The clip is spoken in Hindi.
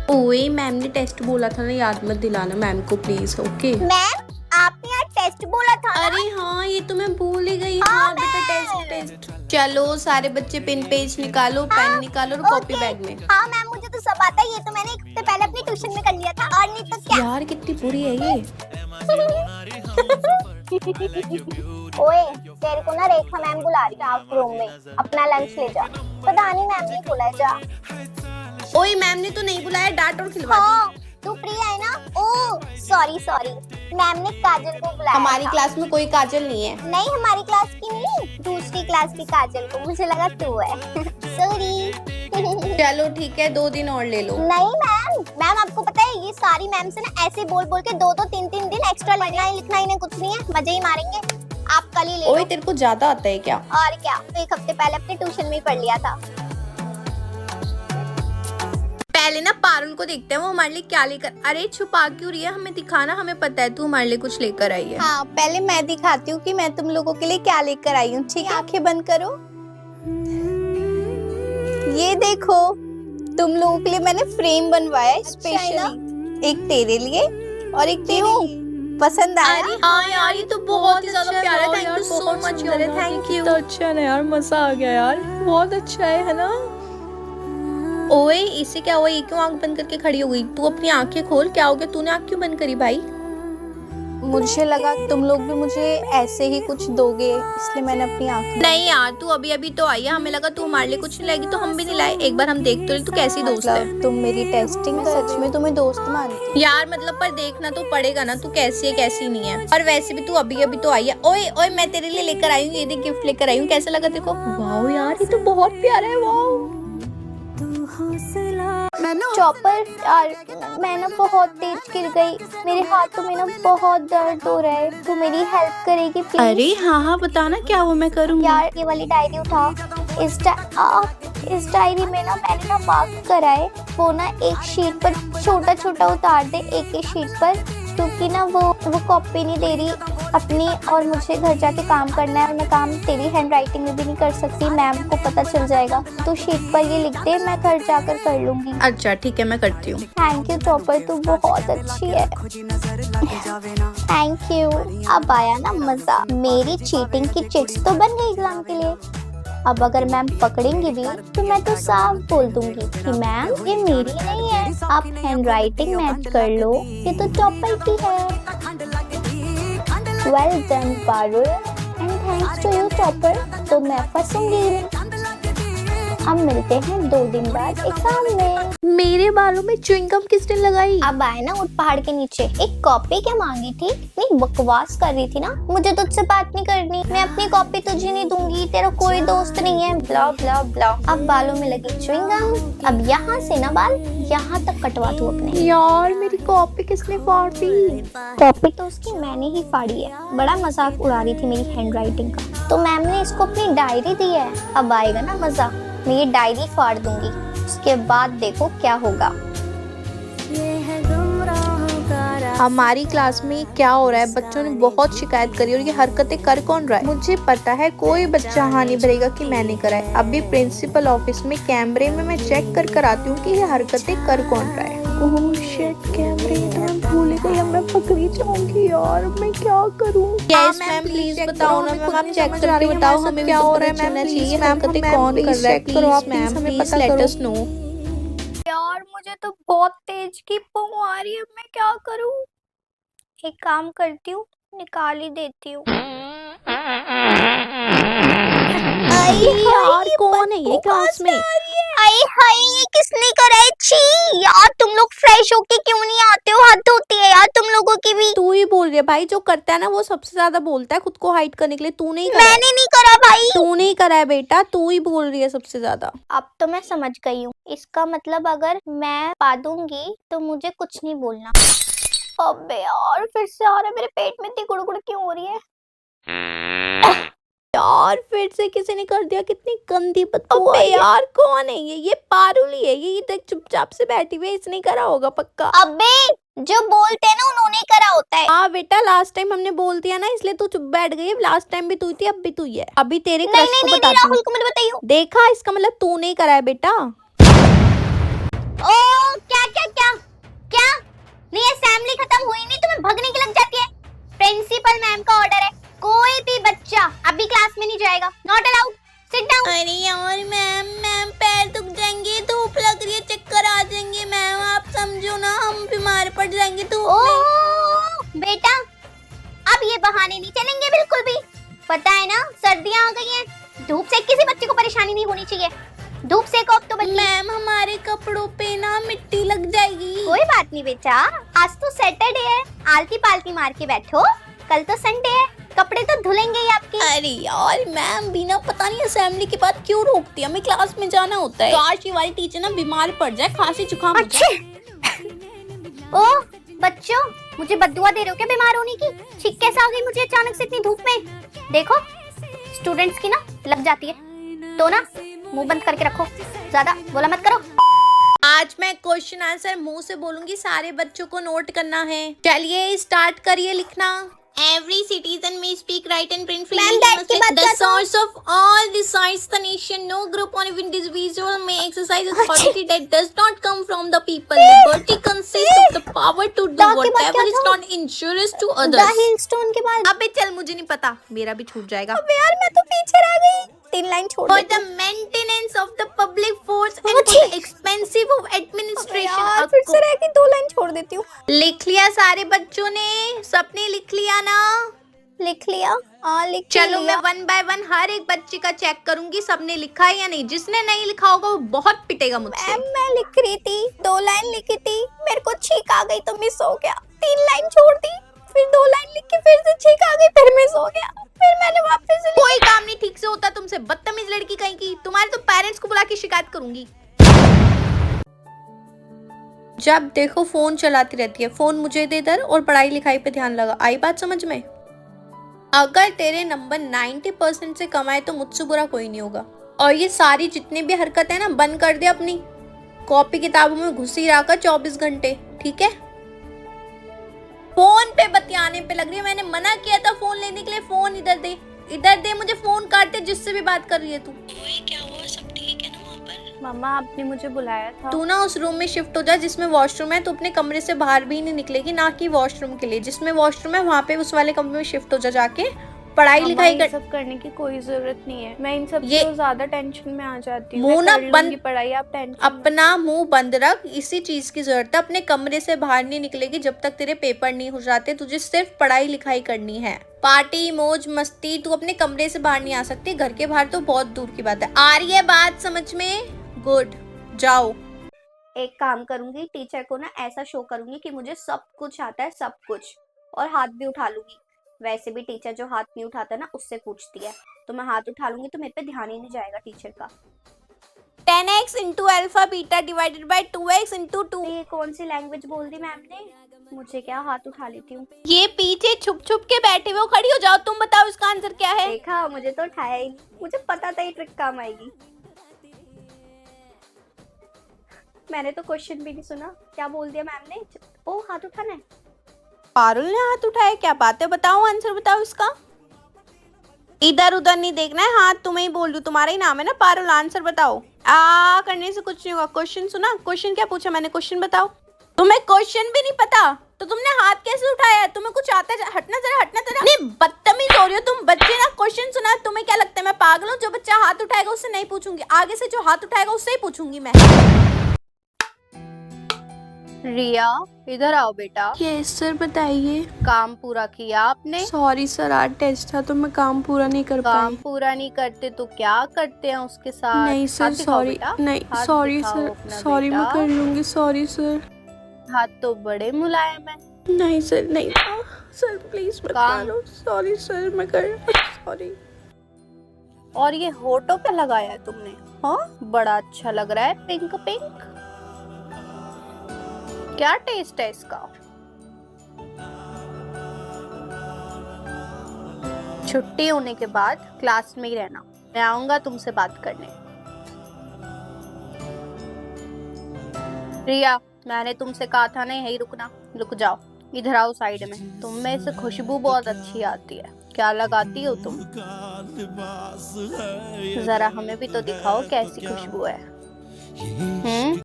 ओए मैम ने टेस्ट बोला था ना, याद मत दिलाना मैम को प्लीज। ओके मैम आपने आज टेस्ट बोला था ना? अरे हाँ ये तो मैं भूल ही गई। हाँ बेटा टेस्ट। चलो सारे बच्चे पेन पेज निकालो, पेन निकालो और कॉपी बैग में। हाँ मैम मुझे तो सब आता है, ये तो मैंने एक हफ्ते पहले अपनी ट्यूशन में कर लिया था। और नहीं तो क्या। यार कितनी बुरी है ये। ओए तेरे को ना रेखा मैम बुला रही है आप रूम में, अपना लंच ले जा। पता नहीं मैम ने बुलाया जा। ओए मैम ने तो नहीं बुलाया, डांट और खिलवा दी। हाँ तू प्रिया है ना? ओह सॉरी मैम ने काजल को बुलाया हमारी था। क्लास में कोई काजल नहीं है। नहीं हमारी क्लास की नहीं, दूसरी क्लास की काजल को, मुझे लगा तू है। सॉरी। चलो ठीक है 2 दिन और ले लो। नहीं मैम आपको पता है ये सारी मैम से ना ऐसे बोल के 2-2 3-3 दिन एक्स्ट्रा लिखना इन्हें कुछ नहीं है, मजे ही मारेंगे। आप कल ही ले लो। ओए तेरे को ज्यादा आता है क्या? और क्या, तो एक हफ्ते पहले अपने ट्यूशन में ही पढ़ लिया था। पहले ना पारुल को देखते हैं वो हमारे लिए क्या लेकर। अरे छुपा क्यों रही है, हमें दिखाना, हमें पता है तू हमारे लिए कुछ लेकर आई है। हाँ पहले मैं दिखाती हूँ कि मैं तुम लोगों के लिए क्या लेकर आई हूँ। ठीक है आंखें बंद करो। ये देखो तुम लोगों के लिए मैंने फ्रेम बनवाया है स्पेशली, एक तेरे लिए और एक तेरे लिए। पसंद आया? अरे हाँ यार ये तो बहुत ही ज्यादा प्यारा है। Thank you so much. Thank you. तो अच्छा ना यार, मजा आ गया यार, बहुत अच्छा है ना। ओए इससे क्या हुआ, ये क्यों आंख बंद करके खड़ी हो गई? तू अपनी आंखें खोल, क्या हो गया, तूने आंख क्यों बंद करी भाई? मुझे लगा तुम लोग भी मुझे ऐसे ही कुछ दोगे, इसलिए मैंने अपनी आंख। नहीं यार तू अभी अभी तो आई है, हमें लगा तू हमारे लिए कुछ नहीं लाएगी तो हम भी नहीं लाए। एक बार हम देख तो ले तू कैसी दोस्त है। तुम मेरी टेस्टिंग सच में तुम्हें दोस्त मानती हो? यार मतलब पर देखना तो पड़ेगा ना तू कैसी है कैसी नहीं है। और वैसे भी तू अभी अभी तो आई है। ओए ओए मैं तेरे लिए लेकर आई हूँ, ये देख गिफ्ट लेकर आई हूँ, कैसा लगा तेरे को? वाओ यार ये तो बहुत प्यारा है। वाओ चॉपर यार मैं ना बहुत तेज गिर गई, मेरे हाथों में ना बहुत दर्द हो रहा है, तू मेरी हेल्प करेगी प्लीज? अरे हाँ बताना क्या वो मैं करूँगी। यार ये वाली डायरी उठा। इस डायरी में ना मैंने ना मार्क करा है, वो ना एक शीट पर छोटा छोटा उतार दे, एक शीट पर, क्योंकि ना वो कॉपी नहीं दे रही अपनी, और मुझे घर जाके काम करना है और मैं काम तेरी हैंड राइटिंग में भी नहीं कर सकती, मैम को पता चल जाएगा। तो शीट पर ये लिख दे, मैं घर जाकर कर लूंगी। अच्छा ठीक है मैं करती हूँ। थैंक यू चॉपर, तू बहुत अच्छी है। Thank you. अब आया ना मजा, मेरी चीटिंग की चिट्स तो बन गई एग्जाम के लिए। अब अगर मैम पकड़ेंगी भी तो मैं तो साफ बोल दूंगी कि मैम ये मेरी नहीं है, आप हैंड राइटिंग मैच कर लो, ये तो चॉपर की है। Well done Parul and thanks to you chopper, तो मैं फंसूंगी। अब मिलते हैं 2 दिन बाद एग्जाम में। मेरे बालों में च्युइंगम किसने लगाई? अब आए ना उठ पहाड़ के नीचे, एक कॉपी क्या मांगी थी, इतनी बकवास कर रही थी ना, मुझे तुझसे बात नहीं करनी, मैं अपनी कॉपी तुझे नहीं दूंगी, तेरा कोई दोस्त नहीं है, ब्ला ब्ला ब्ला। अब बालों में लगी च्युइंगम, अब यहाँ से ना बाल यहाँ तक कटवा तू अपने। यार मेरी कॉपी किसने फाड़ दी? कॉपी तो उसकी मैंने ही फाड़ी है, बड़ा मजाक उड़ा रही थी मेरी हैंड राइटिंग का, तो मैम ने इसको अपनी डायरी दी है। अब आएगा ना मजा, मैं ये डायरी फाड़ दूंगी, उसके बाद देखो क्या होगा। हमारी क्लास में क्या हो रहा है? बच्चों ने बहुत शिकायत करी और ये हरकतें कर कौन रहा है? मुझे पता है कोई बच्चा हाँ नहीं भरेगा कि मैंने करा है। अभी प्रिंसिपल ऑफिस में कैमरे में मैं चेक कर आती हूँ कि ये हरकतें कर कौन रहा है। ओह शिट, कैमरे तो मैं भूल गई, मैं पकड़ी जाऊंगी यार, मैं क्या करूँ? यस मैम प्लीज बताओ ना मैम, आप चेक करके बताओ हमें क्या हो रहा है। मैम चाहिए हरकतें कौन कर रहा है, प्लीज मैम हमें पता लेट अस नो। यार मुझे तो बहुत तेज की पू आ रही है, मैं क्या करूं? एक काम करती हूँ, निकाल ही देती हूँ। यार कौन है ये क्लास में? अरे हाय ये किसने करा है? छी यार तुम लोग फ्रेश होके क्यों नहीं आते हो? हद होती है यार तुम लोगों की भी। तू ही बोल रही है भाई, जो करता है ना वो सबसे ज्यादा बोलता है खुद को हाइड करने के लिए। तू नहीं करा, मैंने नहीं करा भाई। तू नहीं करा है बेटा, तू ही बोल रही है सबसे ज्यादा। अब तो मैं समझ गई हूँ, इसका मतलब अगर मैं पा दूंगी तो मुझे कुछ नहीं बोलना। अबे यार फिर से आ रहा है, मेरे पेट में इतनी गुड़गुड़ क्यों हो रही है? यार फिर से किसी ने कर दिया, कितनी गंदी बदबू है यार। कौन है ये पारुल ही है ये देख चुपचाप से बैठी हुई है, इसने करा होगा पक्का। अबे जो बोलते हैं ना उन्होंने करा होता है। हाँ बेटा लास्ट टाइम हमने बोल दिया ना इसलिए तू चुप बैठ गई। लास्ट टाइम भी तू थी, अब भी तू ही है। अभी तेरे क्रश को बता राहुल को मत बताइयो। देखा, इसका मतलब तू नहीं करा है बेटा। ओ क्या क्या क्या पड़ जाएंगे तो। ओ बेटा, अब ये बहाने नहीं चलेंगे बिल्कुल भी। पता है ना, सर्दियां आ गई हैं, धूप से किसी बच्चे को परेशानी नहीं होनी चाहिए। धूप से को अब तो बच्चे। मैम हमारे कपड़ों पे ना मिट्टी लग जाएगी। कोई बात नहीं बेटा, आज तो सैटरडे है, आलती पालती मार के बैठो, कल तो संडे है, कपड़े तो धुलेंगे ही आपके। अरे यार मैम बिना पता नहीं असेंबली के बाद क्यों रोकती है, हमें क्लास में जाना होता है। काश ये वाली टीचर ना बीमार पड़ जाए, खांसी जुकाम हो जाए। ओ बच्चों, मुझे बद्दुआ दे रहे हो क्या बीमार होने की? छींक कैसे आ गई मुझे अचानक से इतनी धूप में? देखो स्टूडेंट्स की ना लग जाती है, तो ना मुंह बंद करके रखो, ज्यादा बोला मत करो। आज मैं क्वेश्चन आंसर मुंह से बोलूंगी, सारे बच्चों को नोट करना है। चलिए स्टार्ट करिए लिखना। Every citizen may speak, write and print freely. Ma'am, that की बात The कर दो। source of all the science, the nation, no group or even individual may exercise authority that does not come from the people. Liberty consists of the power to do Da की बात whatever क्या is था? not injurious to the others. Hailstone के बाद। अबे चल, मुझे नहीं पता, मेरा भी छूट जाएगा। अबे यार मैं तो पीछे रह गई, 3 लाइन छोड़ For देती the हूँ। maintenance of the public force and for अच्छी। the expensive of administration. यार फिर से रह गई, 2 लाइन छोड़ देती हूँ। लिख लिया सारे बच्चों ने? सबने लिख लिया ना? लिख लिया? हाँ लिख चलो मैं लिया। 1 बाय 1 हर एक बच्चे का चेक करूंगी, सबने लिखा है या नहीं। जिसने नहीं लिखा होगा वो बहुत पिटेगा मुझसे। मैम मैं लिख रही थी, 2 लाइन लिखी थी, मेरे को छींक आ गई तो मिस हो गया, 3 लाइन छोड़ दी, फिर 2 लाइन लिख के फिर से छींक आ गई, फिर मिस हो गया, फिर मैंने वापस से कोई काम नहीं ठीक से होता तुमसे, बदतमीज लड़की कहीं की। तुम्हारे तो पेरेंट्स को बुला के शिकायत करूंगी। जब देखो फोन चलाती रहती है, फोन मुझे दे इधर और पढ़ाई लिखाई पे ध्यान लगा। आई बात समझ में? अगर तेरे नंबर 90% से कम आए तो मुझसे बुरा कोई नहीं होगा। और ये सारी जितनी भी हरकत है ना, बंद कर दे अपनी। कॉपी किताबों में घुसी रहा कर 24 घंटे, ठीक है? फोन पे बतियाने पे लग रही है। मैंने मना किया था फोन लेने के लिए। फोन इधर दे, इधर दे, मुझे फोन काटते जिससे भी बात कर रही है तू। क्या हुआ, सब ठीक है ना वहाँ पर? मम्मा आपने मुझे बुलाया था। तू ना उस रूम में शिफ्ट हो जा जिसमें वॉशरूम है। तू अपने कमरे से बाहर भी नहीं निकलेगी, ना कि वॉशरूम के लिए। जिसमें वॉशरूम है वहाँ पे उस वाले कमरे में शिफ्ट हो जा, जाके पढ़ाई लिखाई कर। सब करने की कोई जरूरत नहीं है, मैं इन सब ये से ज्यादा टेंशन में आ जाती हूँ। मुंह ना मैं कर बंद, लूंगी पढ़ाई, आप टेंशन अपना मुंह बंद रख। इसी चीज की जरूरत है। अपने कमरे से बाहर नहीं निकलेगी जब तक तेरे पेपर नहीं हो जाते। तुझे सिर्फ पढ़ाई लिखाई करनी है। पार्टी मौज मस्ती तू अपने कमरे से बाहर नहीं आ सकती। घर के बाहर तो बहुत दूर की बात है। आ रही है बात समझ में? गुड, जाओ। एक काम करूंगी, टीचर को ना ऐसा शो करूंगी कि मुझे सब कुछ आता है, सब कुछ, और हाथ भी उठा लूंगी। वैसे भी टीचर जो हाथ नहीं उठाता ना उससे पूछती है, तो मैं हाथ उठा लूंगी तो मेरे पे ध्यान ही नहीं जाएगा टीचर का। 10x into alpha beta divided by 2x into 2। ये कौन सी लैंग्वेज बोल दी मैम ने? मुझे क्या, हाथ उठा लेती हूँ। ये पीछे छुप छुप के बैठे हुए हो, खड़ी हो जाओ। तुम बताओ इसका आंसर क्या है? देखा, मुझे तो उठाया ही नहीं, मुझे पता था ये ट्रिक काम आएगी। मैंने तो क्वेश्चन भी नहीं सुना, क्या बोल दिया मैम ने? ओ हाथ उठाना है। पारुल ने हाथ उठाया, क्या बात है? बताओ आंसर, बताओ इसका। इधर उधर नहीं देखना है, हाथ तुम्हें ही बोल रही हूँ, तुम्हारा ही नाम है ना पारुल। आंसर बताओ। आ करने से कुछ नहीं होगा। क्वेश्चन सुना? क्वेश्चन क्या पूछा मैंने? क्वेश्चन बताओ। तुम्हें क्वेश्चन भी नहीं पता तो तुमने हाथ कैसे उठाया? तुम्हें कुछ आता है? हटना जरा, हटना जरा। नहीं, बदतमीज हो रही हो तुम। बच्चे ना क्वेश्चन सुना, तुम्हें क्या लगता है मैं पागल हूँ? जो बच्चा हाथ उठाएगा उससे नहीं पूछूंगी, आगे से जो हाथ उठाएगा उससे ही पूछूंगी मैं। रिया इधर आओ बेटा। यस सर, बताइए। काम पूरा किया आपने? सॉरी सर, आज टेस्ट था तो मैं काम पूरा नहीं कर काम पाई। पूरा नहीं करते तो क्या करते हैं उसके साथ? नहीं हाथ सर, दिखाओ सॉरी। बेटा। नहीं हाथ सॉरी दिखाओ सर, अपना सॉरी मैं बेटा। कर लूंगी। Sorry sir. हाथ तो बड़े मुलायम है। नहीं सर, नहीं सर, प्लीज मत काम। मारो। सॉरी सर, मैं कर सॉरी। और ये होठों पे लगाया है तुमने? हाँ, बड़ा अच्छा लग रहा है, पिंक पिंक। क्या टेस्ट है इसका? छुट्टी होने के बाद क्लास में ही रहना, मैं आऊंगा तुमसे बात करने। रिया, मैंने तुमसे कहा था ना यहीं रुकना। रुक जाओ, इधर आओ साइड में। तुम में से खुशबू बहुत अच्छी आती है। क्या लगाती हो तुम? जरा हमें भी तो दिखाओ कैसी खुशबू है।